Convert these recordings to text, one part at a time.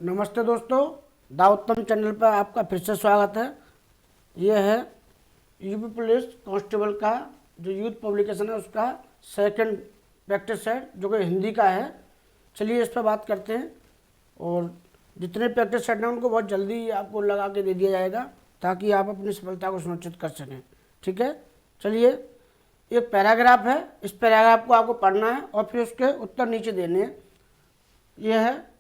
नमस्ते दोस्तों, दाऊदतम चैनल पर आपका फिर से स्वागत है। यह है यूपी पुलिस कांस्टेबल का जो यूथ पब्लिकेशन है उसका सेकंड प्रैक्टिस सेट जो कि हिंदी का है। चलिए इस पर बात करते हैं और जितने प्रैक्टिस सेट हैं उनको बहुत जल्दी आपको लगा के दे दिया जाएगा ताकि आप अपनी सफलता को सुनिश्चित कर सकें। ठीक है, चलिए एक पैराग्राफ है, इस पैराग्राफ को आपको पढ़ना है और फिर उसके उत्तर नीचे देने हैं। यह है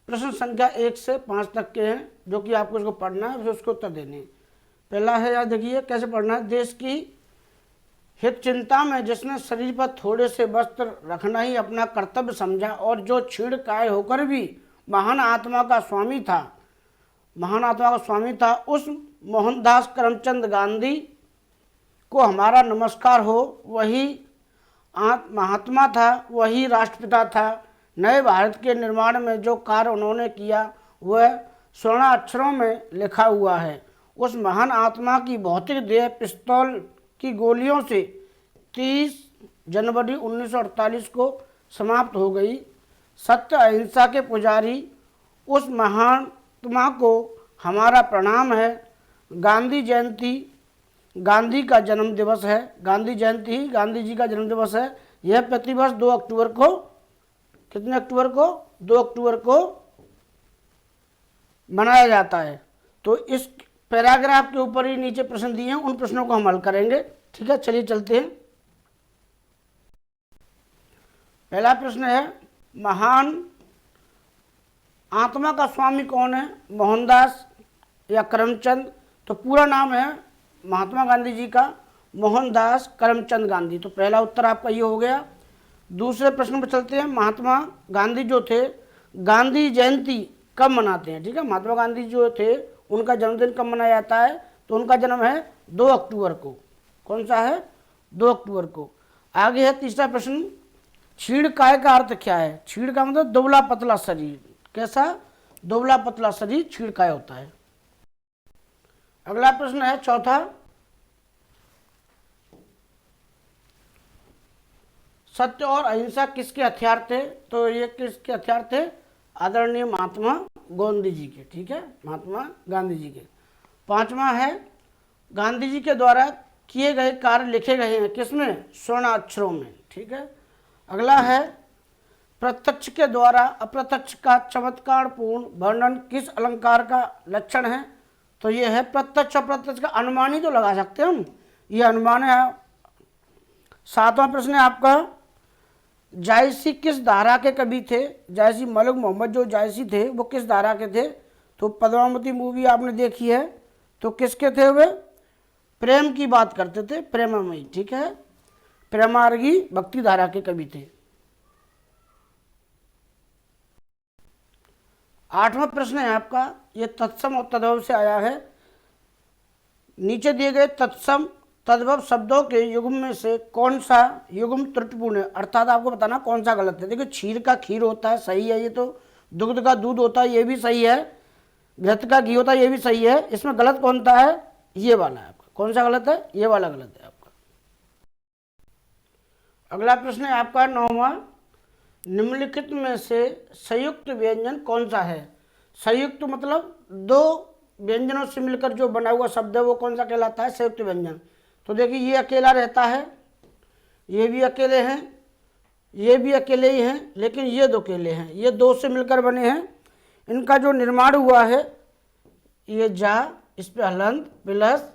प्रश्न संख्या 1 से 5 तक के हैं जो कि आपको इसको पढ़ना है, फिर उसको उत्तर देने हैं। पहला है, याद देखिए कैसे पढ़ना है। देश की हित चिंता में जिसने शरीर पर थोड़े से वस्त्र रखना ही अपना कर्तव्य समझा और जो छीड़ काय होकर भी महान आत्मा का स्वामी था, उस मोहनदास करमचंद गांधी को हमारा नमस्कार हो। वही महात्मा था, वही राष्ट्रपिता था। नए भारत के निर्माण में जो कार्य उन्होंने किया वह स्वर्णाक्षरों में लिखा हुआ है। उस महान आत्मा की भौतिक देह पिस्तौल की गोलियों से 30 जनवरी 1948 को समाप्त हो गई। सत्य अहिंसा के पुजारी उस महात्मा को हमारा प्रणाम है। गांधी जयंती गांधी का जन्म दिवस है। गांधी जयंती ही गांधी जी का जन्म दिवस है। यह प्रतिवर्ष 2 अक्टूबर को, कितने अक्टूबर को, 2 अक्टूबर को मनाया जाता है। तो इस पैराग्राफ के ऊपर ही नीचे प्रश्न दिए हैं, उन प्रश्नों को हम हल करेंगे। ठीक है, चलिए चलते हैं। पहला प्रश्न है, महान आत्मा का स्वामी कौन है, मोहनदास या करमचंद? तो पूरा नाम है महात्मा गांधी जी का मोहनदास करमचंद गांधी। तो पहला उत्तर आपका ये हो गया। दूसरे प्रश्न पर चलते हैं। महात्मा गांधी जो थे, गांधी जयंती कब मनाते हैं? ठीक है, महात्मा गांधी जो थे उनका जन्मदिन कब मनाया जाता है? तो उनका जन्म है 2 अक्टूबर को। कौन सा है? 2 अक्टूबर को। आगे है तीसरा प्रश्न, छीड़ काय का अर्थ क्या है? छीड़ का मतलब दुबला पतला शरीर। कैसा? दुबला पतला शरीर छीड़ काय होता है। अगला प्रश्न है चौथा, सत्य और अहिंसा किसके हथियार थे? तो ये किसके हथियार थे? आदरणीय महात्मा गांधी जी के। ठीक है, महात्मा गांधी जी के। पांचवा है, गांधी जी के द्वारा किए गए कार्य लिखे गए हैं किसमें? स्वर्ण अक्षरों में। ठीक है। अगला है, प्रत्यक्ष के द्वारा अप्रत्यक्ष का चमत्कार पूर्ण वर्णन किस अलंकार का लक्षण है? तो ये है प्रत्यक्ष अप्रत्यक्ष का अनुमान ही तो लगा सकते हैं हम, ये अनुमान है। सातवां प्रश्न है आपका, जायसी किस धारा के कवि थे? जायसी मलिक मोहम्मद जो जायसी थे वो किस धारा के थे? तो पद्मावती मूवी आपने देखी है, तो किसके थे वे? प्रेम की बात करते थे, प्रेममयी। ठीक है, प्रेमार्गी भक्ति धारा के कवि थे। आठवां प्रश्न है आपका, ये तत्सम और तद्भव से आया है। नीचे दिए गए तत्सम तद्भव शब्दों के युग्म में से कौन सा युग्म त्रुटिपूर्ण है? अर्थात आपको बताना कौन सा गलत है। देखिए, क्षीर का खीर होता है, सही है ये तो। दुग्ध का दूध होता है, ये भी सही है। घृत का घी होता है, ये भी सही है। इसमें गलत कौन सा है? ये वाला है आपका। कौन सा गलत है? ये वाला गलत है आपका। अगला प्रश्न है आपका 9वां, निम्नलिखित में से संयुक्त व्यंजन कौन सा है? संयुक्त मतलब 2 व्यंजनों से मिलकर जो बना हुआ शब्द है वो कौन सा कहलाता है? संयुक्त व्यंजन। तो देखिए, ये अकेला रहता है, ये भी अकेले हैं, ये भी अकेले ही हैं, लेकिन ये 2 अकेले हैं। ये 2 से मिलकर बने हैं। इनका जो निर्माण हुआ है, ये जा, इस पे हलंत प्लस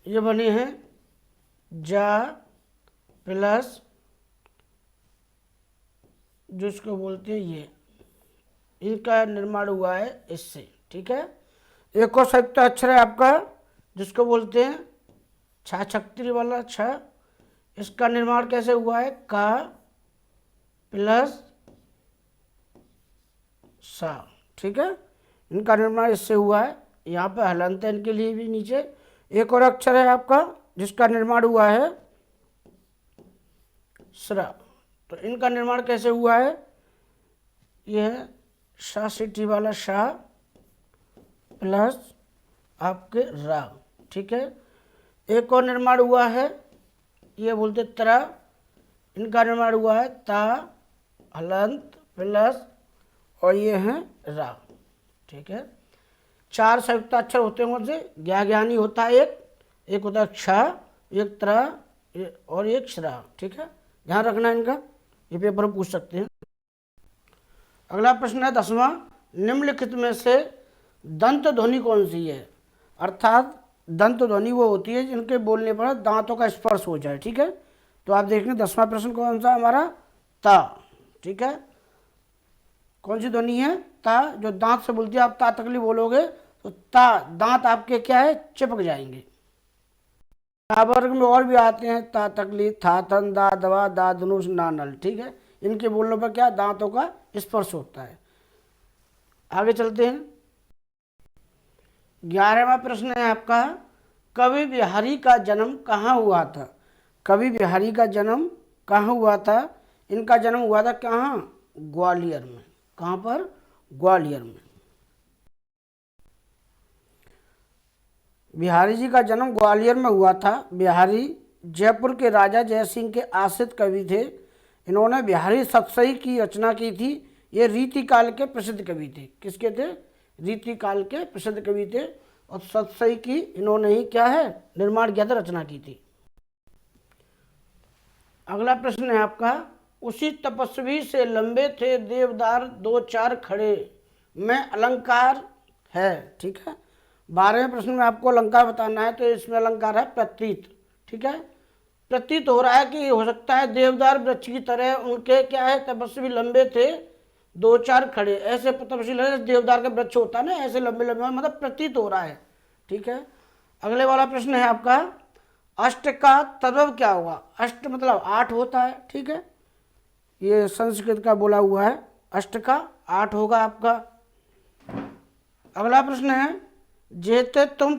ये बने हैं जा प्लस जिसको बोलते हैं ये, इनका निर्माण हुआ है इससे। ठीक है। एक और संयुक्त अक्षर है आपका जिसको बोलते हैं छ, छक्त्री वाला छ। इसका निर्माण कैसे हुआ है? का प्लस सा। ठीक है, इनका निर्माण इससे हुआ है। यहाँ पे हलंत है इनके लिए भी नीचे। एक और अक्षर है आपका जिसका निर्माण हुआ है स्र। तो इनका निर्माण कैसे हुआ है? यह शाह सिटी वाला शाह प्लस आपके रा। ठीक है, एक और निर्माण हुआ है, ये बोलते तरह, इनका निर्माण हुआ है ता, हलंत प्लस और ये हैं रा। ठीक है, 4 संयुक्त अक्षर होते हैं, कौन से? ज्ञानी होता है एक होता है क्ष, एक त्र और एक श्रा। ठीक है, ध्यान रखना इनका, ये पेपर में पूछ सकते हैं। अगला प्रश्न है 10वां, निम्नलिखित में से दंत ध्वनि कौन सी है? अर्थात दंत ध्वनि वो होती है जिनके बोलने पर दांतों का स्पर्श हो जाए। ठीक है, तो आप देखेंगे 10वां प्रश्न कौन सा हमारा? ता। ठीक है, कौन सी ध्वनि है? ता, जो दांत से बोलती है। आप ता तकली बोलोगे तो ता दांत आपके क्या है? चिपक जाएंगे। ता वर्ग में और भी आते हैं, ता तकली, था तन, दा दवा, दा धनुष, ना नल। ठीक है, इनके बोलने पर क्या? दांतों का स्पर्श होता है। आगे चलते हैं। 11वां प्रश्न है आपका, कवि बिहारी का जन्म कहाँ हुआ था? कवि बिहारी का जन्म कहाँ हुआ था? इनका जन्म हुआ था कहाँ? ग्वालियर में। कहाँ पर? ग्वालियर में। बिहारी जी का जन्म ग्वालियर में हुआ था। बिहारी जयपुर के राजा जयसिंह के आश्रित कवि थे। इन्होंने बिहारी सतसई की रचना की थी। ये रीतिकाल के प्रसिद्ध कवि थे। किसके थे? रीतिकाल के प्रसिद्ध कवि थे, और सतसई की इन्होंने ही क्या है? निर्माण किया था, रचना की थी। अगला प्रश्न है आपका, उसी तपस्वी से लंबे थे देवदार 2-4 खड़े में अलंकार है। ठीक है, 12वें प्रश्न में आपको अलंकार बताना है, तो इसमें अलंकार है प्रतीत। ठीक है, प्रतीत हो रहा है कि हो सकता है देवदार वृक्ष की तरह उनके क्या है? तपस्वी लंबे थे 2-4 खड़े। ऐसे तपस्वी देवदार का वृक्ष होता है ना, ऐसे लंबे लंबे, मतलब प्रतीत हो रहा है। ठीक है, अगले वाला प्रश्न है आपका, अष्ट का तद्भव क्या हुआ? अष्ट मतलब 8 होता है। ठीक है, ये संस्कृत का बोला हुआ है, अष्ट का 8 होगा आपका। अगला प्रश्न है, जेते तुम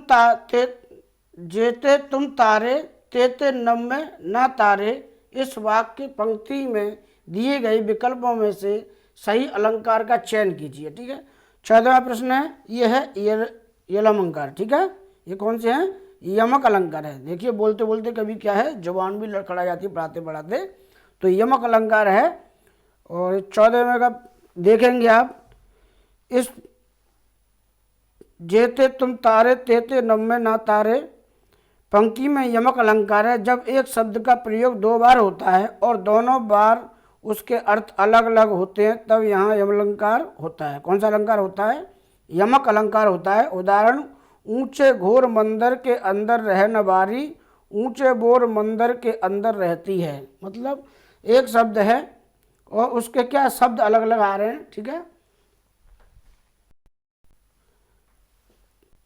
तारे तेते नम में ना तारे, इस वाक्य पंक्ति में दिए गए विकल्पों में से सही अलंकार का चयन कीजिए। ठीक है, 14वां प्रश्न है, ये है यलमंकार। ठीक है, ये कौन से हैं? यमक अलंकार है। देखिए बोलते बोलते कभी क्या है, जुबान भी लड़खड़ा जाती है पढ़ाते पढ़ाते, तो यमक अलंकार है। और 14वें का देखेंगे आप, इस जेते तुम तारे तेते नम में ना तारे पंक्ति में यमक अलंकार है जब एक शब्द का प्रयोग 2 बार होता है और दोनों बार उसके अर्थ अलग अलग होते हैं, तब यहाँ यमलंकार होता है। कौन सा अलंकार होता है? यमक अलंकार होता है। उदाहरण, ऊंचे घोर मंदिर के अंदर रहने वाली ऊंचे बोर मंदिर के अंदर रहती है। मतलब एक शब्द है और उसके क्या शब्द अलग अलग आ रहे हैं। ठीक है,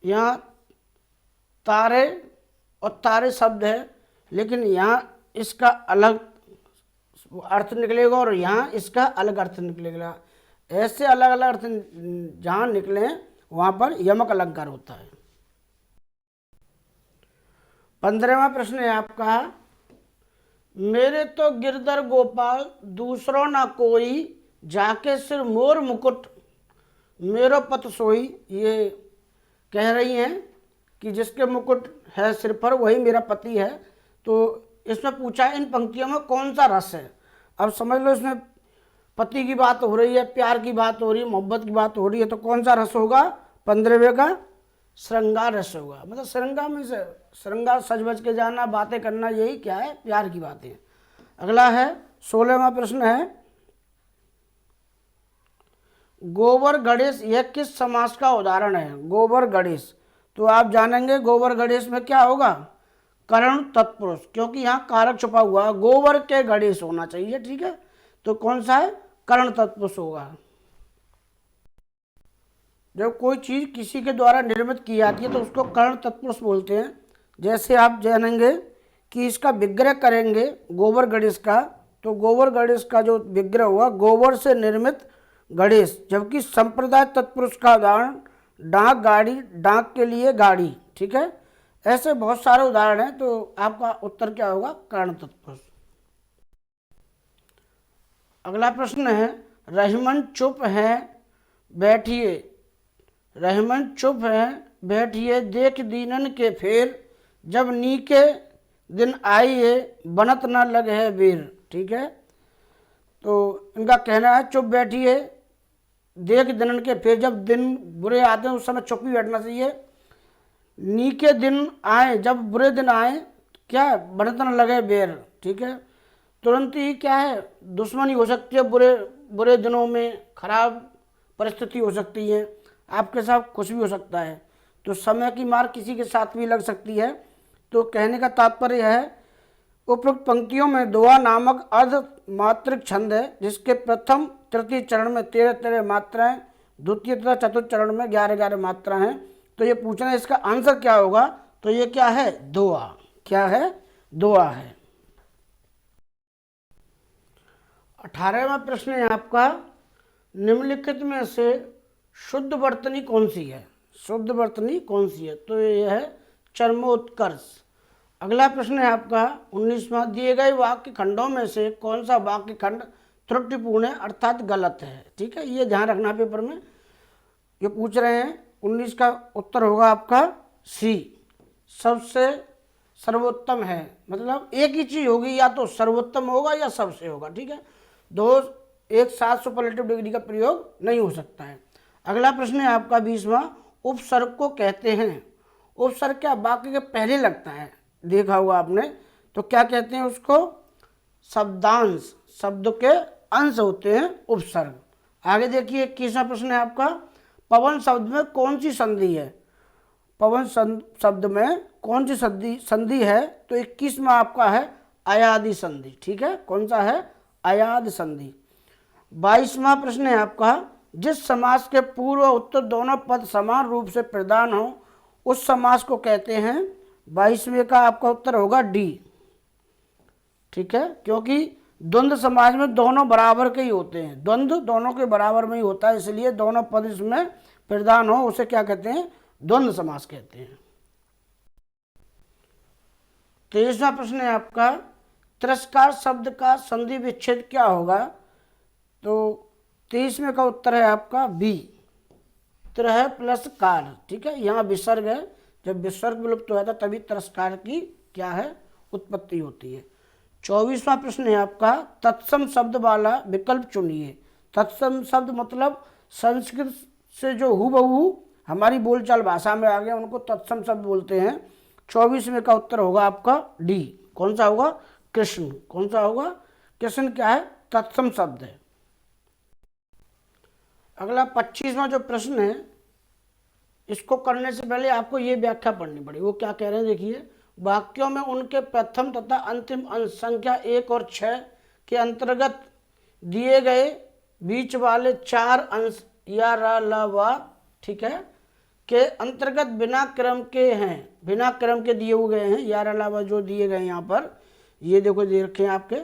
यहाँ तारे और तारे शब्द है, लेकिन यहाँ इसका अलग अर्थ निकलेगा और यहाँ इसका अलग अर्थ निकलेगा। ऐसे अलग अलग अर्थ जहाँ निकले वहाँ पर यमक अलंकार होता है। 15वां प्रश्न है आपका, मेरे तो गिरधर गोपाल दूसरों ना कोई, जाके सिर मोर मुकुट मेरो पत सोई। ये कह रही हैं कि जिसके मुकुट है सिर पर वही मेरा पति है। तो इसमें पूछा है इन पंक्तियों में कौन सा रस है। अब समझ लो इसमें पति की बात हो रही है, प्यार की बात हो रही है, मोहब्बत की बात हो रही है, तो कौन सा रस होगा? 15वें का श्रृंगार रस होगा। मतलब श्रृंगार में से श्रृंगार, सज बज के जाना, बातें करना, यही क्या है? प्यार की बातें। अगला है 16वां प्रश्न है, गोबर गणेश यह किस समास का उदाहरण है? गोबर गणेश, तो आप जानेंगे गोबर गणेश में क्या होगा? कर्ण तत्पुरुष, क्योंकि यहाँ कारक छुपा हुआ है, गोबर के गणेश होना चाहिए। ठीक है, तो कौन सा है? कर्ण तत्पुरुष होगा। जब कोई चीज किसी के द्वारा निर्मित की जाती है तो उसको कर्ण तत्पुरुष बोलते हैं। जैसे आप जानेंगे कि इसका विग्रह करेंगे गोबर गणेश का, तो गोबर गणेश का जो विग्रह हुआ गोबर से निर्मित गणेश, जबकि संप्रदाय तत्पुरुष का उदाहरण डाक गाड़ी, डाक के लिए गाड़ी। ठीक है, ऐसे बहुत सारे उदाहरण हैं, तो आपका उत्तर क्या होगा? कर्ण तत्पुरुष। अगला प्रश्न है, रहमन चुप है बैठिए, रहमन चुप है बैठिए, देख दीनन के फेर जब नी के दिन आई है बनत न लगे है वीर। ठीक है, तो इनका कहना है चुप बैठिए देख दिनन के फिर, जब दिन बुरे आते हैं उस समय चुप ही बैठना चाहिए। नी के दिन आए, जब बुरे दिन आए क्या बनत न लगे बेर। ठीक है, तुरंत ही क्या है दुश्मनी हो सकती है, बुरे बुरे दिनों में खराब परिस्थिति हो सकती है, आपके साथ कुछ भी हो सकता है, तो समय की मार किसी के साथ भी लग सकती है। तो कहने का तात्पर्य है उपरोक्त पंक्तियों में दोहा नामक अर्ध मात्रिक छंद है, जिसके प्रथम तृतीय चरण में 13-13 मात्राएं, द्वितीय तथा चतुर्थ चरण में 11-11 मात्रा हैं। तो ये पूछना है इसका आंसर क्या होगा, तो ये क्या है दोहा। क्या है, दोहा है। 18वां प्रश्न है आपका, निम्नलिखित में से शुद्ध वर्तनी कौन सी है। शुद्ध वर्तनी कौन सी है, तो ये है चरमोत्कर्ष। अगला प्रश्न है आपका 19वां, दिए गए वाक्य खंडों में से कौन सा वाक्य खंड त्रुटिपूर्ण है अर्थात गलत है। ठीक है, ये ध्यान रखना पेपर में ये पूछ रहे हैं। 19 का उत्तर होगा आपका सी, सबसे सर्वोत्तम है, मतलब एक ही चीज होगी, या तो सर्वोत्तम होगा या सबसे होगा। ठीक है, दो एक साथ सुपरलेटिव डिग्री का प्रयोग नहीं हो सकता है। अगला प्रश्न है आपका 20वां, उपसर्ग को कहते हैं। उपसर्ग क्या वाक्य के पहले लगता है, देखा होगा आपने, तो क्या कहते हैं उसको, शब्दांश, शब्द के अंश होते हैं उपसर्ग। आगे देखिए 21वां प्रश्न है आपका, पवन शब्द में कौन सी संधि है। पवन शब्द में कौन सी संधि है, तो 21वां आपका है अयादि संधि। ठीक है, कौन सा है, अयाद संधि। 22वां प्रश्न है आपका, जिस समास के पूर्व उत्तर दोनों पद समान रूप से प्रदान हो उस समास को कहते हैं। 22वें का आपका उत्तर होगा डी। ठीक है, क्योंकि द्वंद्व समाज में दोनों बराबर के ही होते हैं, द्वंद्व दोनों के बराबर में ही होता है, इसलिए दोनों पद इसमें प्रदान हो उसे क्या कहते हैं, द्वंद्व समास कहते हैं। 23वां प्रश्न है आपका, तिरस्कार शब्द का संधि विच्छेद क्या होगा, तो 23वें का उत्तर है आपका बी, त्रह प्लस कार। ठीक है, यहाँ विसर्ग है, जब विसर्ग विलुप्त हो जाता है तभी तिरस्कार की क्या है उत्पत्ति होती है। 24वां प्रश्न है आपका, तत्सम शब्द वाला विकल्प चुनिए। तत्सम शब्द मतलब संस्कृत से जो हूबहू हमारी बोलचाल भाषा में आ गया उनको तत्सम शब्द बोलते हैं। 24वें का उत्तर होगा आपका डी, कौन सा होगा, कृष्ण। कौन सा होगा, कृष्ण क्या है, तत्सम शब्द है। अगला 25वां जो प्रश्न है, इसको करने से पहले आपको ये व्याख्या पढ़नी पड़ेगी। वो क्या कह रहे हैं देखिए, वाक्यों में उनके प्रथम तथा अंतिम अंश संख्या 1 और 6 के अंतर्गत दिए गए बीच वाले 4 अंश या र ल व, ठीक है, के अंतर्गत बिना क्रम के हैं, बिना क्रम के दिए हुए हैं। या र ल व जो दिए गए यहाँ पर, ये देखो दे रखे हैं आपके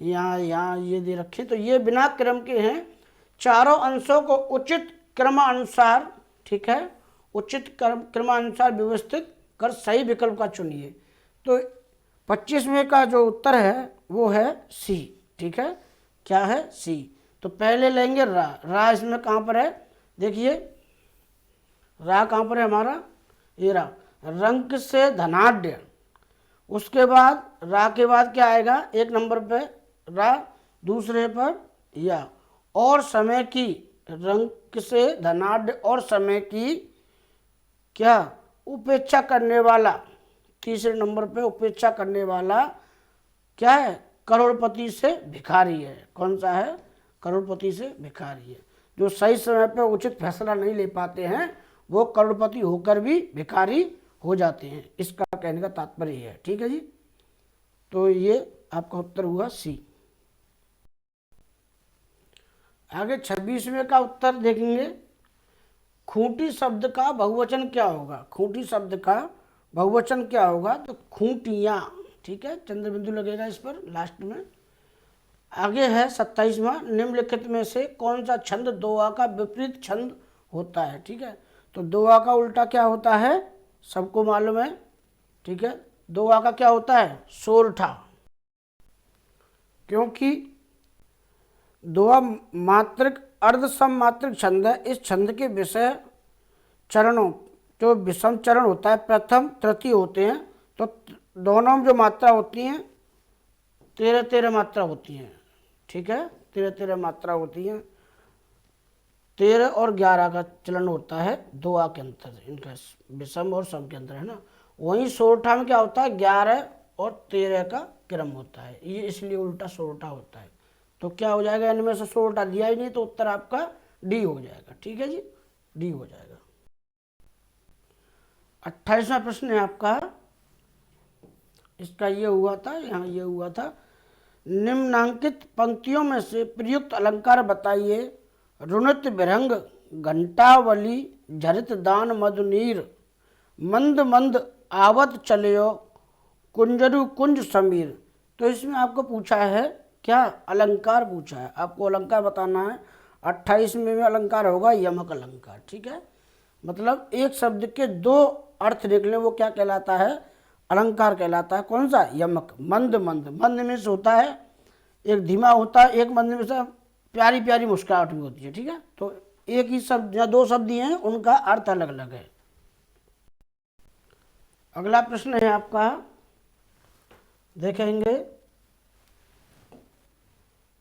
यहाँ ये दे रखे, तो ये बिना क्रम के हैं। चारों अंशों को उचित क्रमानुसार, ठीक है, उचित क्रमानुसार व्यवस्थित कर सही विकल्प का चुनिए। तो 25वें का जो उत्तर है वो है सी। ठीक है, क्या है, सी। तो पहले लेंगे रा। रा इसमें कहाँ पर है, देखिए रा कहाँ पर है हमारा, ये रा, रंक से धनाढ्य। उसके बाद रा के बाद क्या आएगा, 1 नंबर पे रा, दूसरे पर या, और समय की, रंक से धनाढ्य और समय की क्या, उपेक्षा करने वाला। तीसरे नंबर पे उपेक्षा करने वाला क्या है, करोड़पति से भिखारी है। कौन सा है, करोड़पति से भिखारी है। जो सही समय पे उचित फैसला नहीं ले पाते हैं वो करोड़पति होकर भी भिखारी हो जाते हैं, इसका कहने का तात्पर्य है। ठीक है जी, तो ये आपका उत्तर हुआ सी। आगे 26वें का उत्तर देखेंगे, खूंटी शब्द का बहुवचन क्या होगा। खूंटी शब्द का बहुवचन क्या होगा, तो खूंटियाँ। ठीक है, चंद्र बिंदु लगेगा इस पर लास्ट में। आगे है 27वां, निम्नलिखित में से कौन सा छंद दोहा का विपरीत छंद होता है। ठीक है, तो दोहा का उल्टा क्या होता है, सबको मालूम है। ठीक है, दोहा का क्या होता है, सोरठा, क्योंकि दोहा मात्रिक अर्धसम मात्रिक छंद है। इस छंद के विषय चरणों, जो विषम चरण होता है, प्रथम तृतीय होते हैं, तो दोनों में जो मात्रा होती हैं 13 मात्रा होती हैं, ठीक है, 13 मात्रा होती हैं। 13 और 11 का चलन होता है 2 आ के अंतर, इनका विषम और सम के अंतर है ना। वहीं सोरठा में क्या होता है 11 और 13 का क्रम होता है, ये इसलिए उल्टा सोरठा होता है। तो क्या हो जाएगा, इनमें से सोरठा दिया ही नहीं तो उत्तर आपका डी हो जाएगा, ठीक है जी, डी हो जाएगा। 28वां प्रश्न है आपका, इसका ये हुआ था, यहाँ ये हुआ था, निम्नांकित पंक्तियों में से प्रयुक्त अलंकार बताइए। रुणित विरंग घंटावली झरित दान मधुनीर मंद मंद आवत चलियो कुंजरु कुंज समीर। तो इसमें आपको पूछा है क्या, अलंकार पूछा है, आपको अलंकार बताना है। 28 में अलंकार होगा यमक अलंकार, ठीक है, मतलब एक शब्द के 2 अर्थ निकले वो क्या कहलाता है, अलंकार कहलाता है। कौन सा, यमक। मंद मंद, मंद में से होता है एक धीमा होता है, एक मंद में से प्यारी प्यारी मुस्कुराहट भी होती है, ठीक है। तो एक ही शब्द या 2 शब्द दिए हैं, उनका अर्थ अलग अलग है। अगला प्रश्न है आपका, देखेंगे,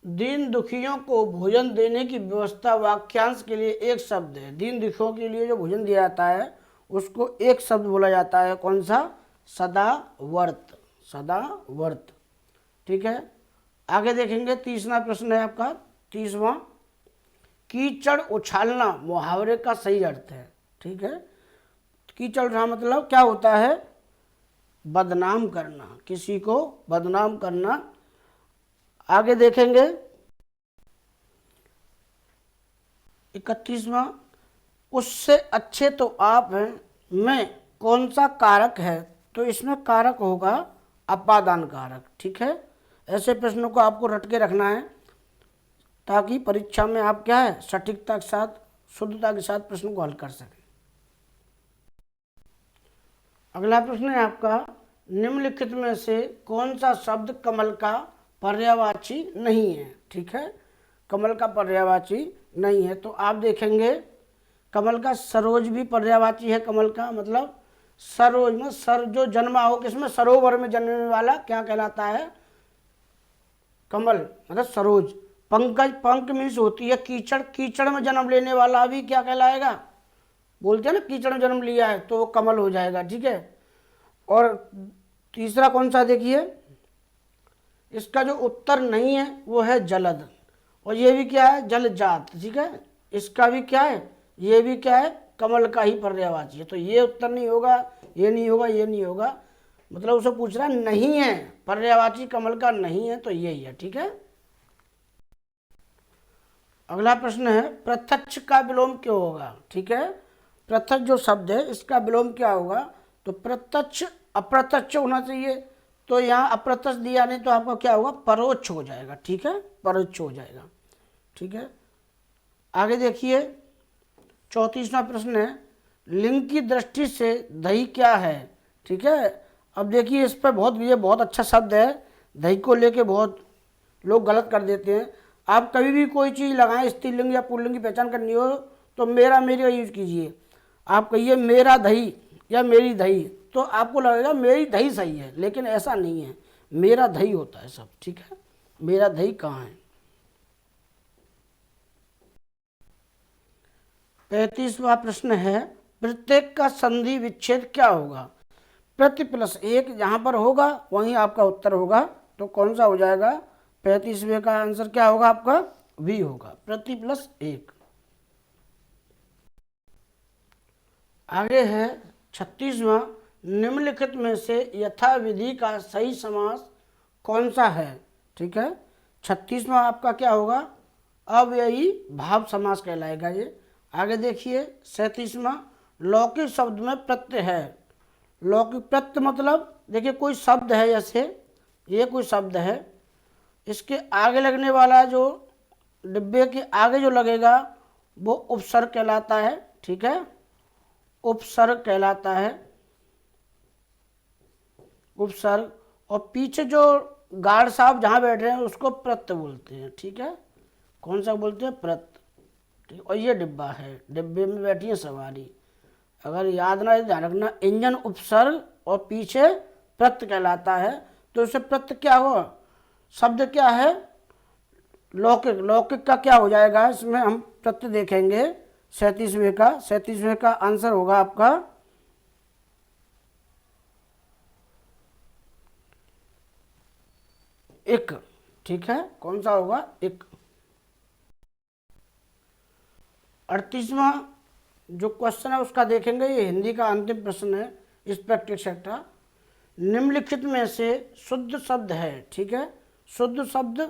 दीन दुखियों को भोजन देने की व्यवस्था वाक्यांश के लिए एक शब्द है। दीन दुखियों के लिए जो भोजन दिया जाता है उसको एक शब्द बोला जाता है, कौन सा, सदा वर्त, सदा वर्त, ठीक है। आगे देखेंगे 30वां प्रश्न है आपका, 30वां, कीचड़ उछालना मुहावरे का सही अर्थ है, ठीक है। कीचड़ उछालना मतलब क्या होता है, बदनाम करना, किसी को बदनाम करना। आगे देखेंगे 31वां, उससे अच्छे तो आप हैं, मैं कौन सा कारक है। तो इसमें कारक होगा अपादान कारक, ठीक है। ऐसे प्रश्नों को आपको रट के रखना है ताकि परीक्षा में आप क्या है, सटीकता के साथ, शुद्धता के साथ प्रश्न को हल कर सकें। अगला प्रश्न है आपका, निम्नलिखित में से कौन सा शब्द कमल का पर्यायवाची नहीं है, ठीक है, कमल का पर्यायवाची नहीं है। तो आप देखेंगे कमल का सरोज भी पर्यायवाची है, कमल का मतलब सरोज में सर जो जन्मा हो, किसमें, सरोवर में जन्मने वाला क्या कहलाता है, कमल मतलब सरोज। पंकज, पंक मीन्स होती है कीचड़, कीचड़ में जन्म लेने वाला भी क्या कहलाएगा, बोलते हैं ना कीचड़ में जन्म लिया है तो वो कमल हो जाएगा, ठीक है। और तीसरा कौन सा देखिए, इसका जो उत्तर नहीं है वो है जलद, और ये भी क्या है, जलजात, ठीक है। इसका भी क्या है, ये भी क्या है, कमल का ही पर्यायवाची है। तो ये उत्तर नहीं होगा, ये नहीं होगा, ये नहीं होगा, मतलब उसे पूछ रहा नहीं है, पर्यायवाची कमल का नहीं है, तो यही है, ठीक है। अगला प्रश्न है, प्रत्यक्ष का विलोम क्यों होगा, ठीक है। प्रत्यक्ष जो शब्द है इसका विलोम क्या होगा, तो प्रत्यक्ष अप्रत्यक्ष होना चाहिए, तो यहाँ अप्रत्यक्ष दिया नहीं तो आपका क्या होगा, परोक्ष हो जाएगा, ठीक है, परोक्ष हो जाएगा, ठीक है। आगे देखिए 34वां प्रश्न है, लिंग की दृष्टि से दही क्या है, ठीक है। अब देखिए इस पर ये बहुत अच्छा शब्द है, दही को लेके बहुत लोग गलत कर देते हैं। आप कभी भी कोई चीज़ लगाएं, स्त्रीलिंग या पुल्लिंग की पहचान करनी हो तो मेरा मेरी का यूज कीजिए। आप कहिए मेरा दही या मेरी दही, तो आपको लगेगा मेरी दही सही है, लेकिन ऐसा नहीं है, मेरा दही होता है सब, ठीक है। मेरा दही कहाँ है। 35वां प्रश्न है, प्रत्येक का संधि विच्छेद क्या होगा। प्रति प्लस एक जहाँ पर होगा वहीं आपका उत्तर होगा, तो कौन सा हो जाएगा, 35वें का आंसर क्या होगा आपका, वी होगा, प्रति प्लस एक। आगे है 36वां, निम्नलिखित में से यथाविधि का सही समास कौन सा है, ठीक है। 36वां आपका क्या होगा, अव्ययी भाव समास कहलाएगा ये। आगे देखिए 37वां, लौकिक शब्द में प्रत्यय है। लौकिक प्रत्यय मतलब देखिए कोई शब्द है, जैसे ये कोई शब्द है, इसके आगे लगने वाला जो डिब्बे के आगे जो लगेगा वो उपसर्ग कहलाता है, ठीक है, उपसर्ग कहलाता है, उपसर्ग। और पीछे जो गार्ड साहब जहाँ बैठ रहे हैं उसको प्रत्यय बोलते हैं, ठीक है, कौन सा बोलते हैं, प्रत्यय, ठीक। और ये डिब्बा है, डिब्बे में बैठी है सवारी, अगर याद ना ध्यान रखना, इंजन उपसर्ग और पीछे प्रत्यय कहलाता है। तो इसे प्रत्यय क्या हुआ, शब्द क्या है, लौकिक। लौकिक का क्या हो जाएगा, इसमें हम प्रत्यय देखेंगे 37वें का आंसर होगा आपका एक। ठीक है, कौन सा होगा, एक। 38वां जो क्वेश्चन है उसका देखेंगे, ये हिंदी का अंतिम प्रश्न है इस प्रैक्टिस सेट का। निम्नलिखित में से शुद्ध शब्द है, ठीक है, शुद्ध शब्द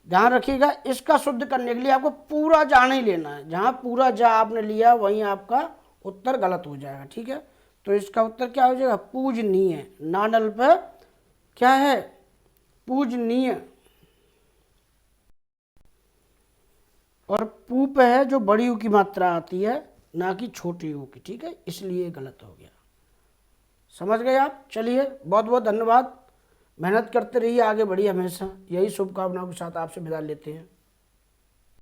ध्यान रखिएगा, इसका शुद्ध करने के लिए आपको पूरा जा नहीं लेना है, जहां पूरा जा आपने लिया वहीं आपका उत्तर गलत हो जाएगा। ठीक है, तो इसका उत्तर क्या हो जाएगा, पूजनीय। नानल पे क्या है, पूजनीय। और पू पे है जो बड़ी यू की मात्रा आती है, ना कि छोटी यू की। ठीक है, इसलिए गलत हो गया। समझ गए आप। चलिए, बहुत बहुत धन्यवाद, मेहनत करते रहिए, आगे बढ़िए हमेशा, यही शुभकामनाओं के साथ आपसे विदा लेते हैं।